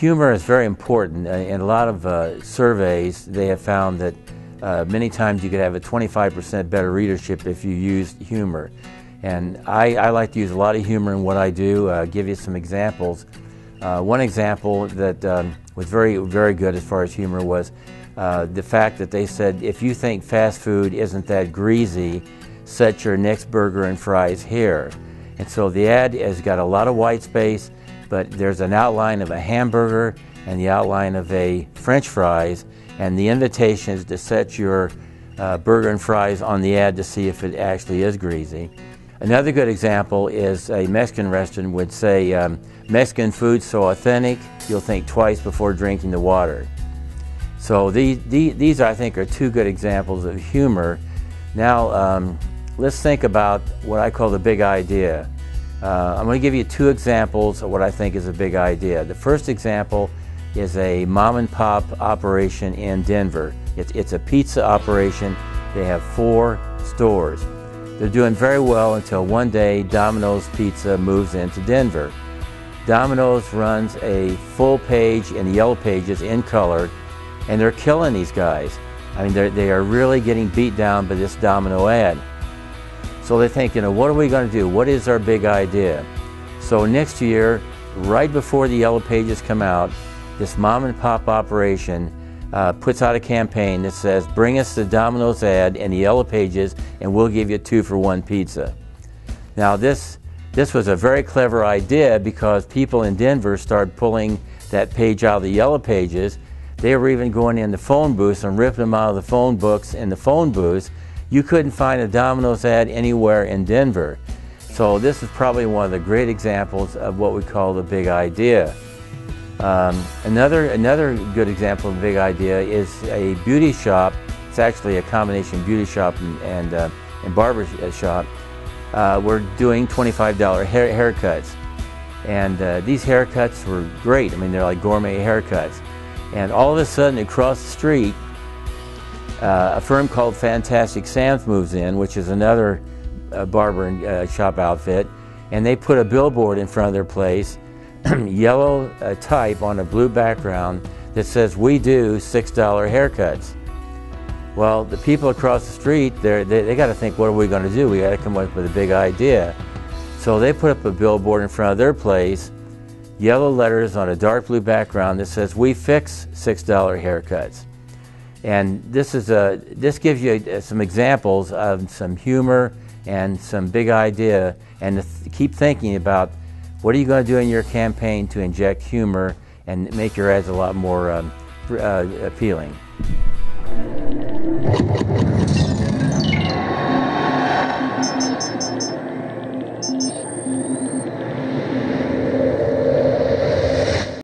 Humor is very important. In a lot of surveys, they have found that many times you could have a 25% better readership if you used humor. And I like to use a lot of humor in what I do. Give you some examples. One example that was very, very good as far as humor was the fact that they said, if you think fast food isn't that greasy, set your next burger and fries here. And so the ad has got a lot of white space, but there's an outline of a hamburger and the outline of a French fries, and the invitation is to set your burger and fries on the ad to see if it actually is greasy. Another good example is a Mexican restaurant would say, Mexican food so authentic, you'll think twice before drinking the water. So these I think are two good examples of humor. Now let's think about what I call the big idea. I'm going to give you two examples of what I think is a big idea. The first example is a mom and pop operation in Denver. It's a pizza operation. They have 4 stores. They're doing very well until one day Domino's Pizza moves into Denver. Domino's runs a full page in the Yellow Pages in color, and they're killing these guys. I mean, they are really getting beat down by this Domino ad. So they think, what are we going to do? What is our big idea? So next year, right before the Yellow Pages come out, this mom and pop operation puts out a campaign that says, bring us the Domino's ad in the Yellow Pages and we'll give you 2 for 1 pizza. Now this was a very clever idea because people in Denver started pulling that page out of the Yellow Pages. They were even going in the phone booths and ripping them out of the phone books in the phone booths. You couldn't find a Domino's ad anywhere in Denver. So this is probably one of the great examples of what we call the big idea. Another good example of a big idea is a beauty shop. It's actually a combination beauty shop and barber shop. We're doing $25 haircuts. And these haircuts were great. I mean, they're like gourmet haircuts. And all of a sudden, across the street, a firm called Fantastic Sam's moves in, which is another barber shop outfit, and they put a billboard in front of their place, yellow type on a blue background that says, "We do $6 haircuts." Well, the people across the street, they got to think, what are we going to do? We got to come up with a big idea. So they put up a billboard in front of their place, yellow letters on a dark blue background that says, "We fix $6 haircuts." And this gives you some examples of some humor and some big idea, and to keep thinking about what are you going to do in your campaign to inject humor and make your ads a lot more appealing.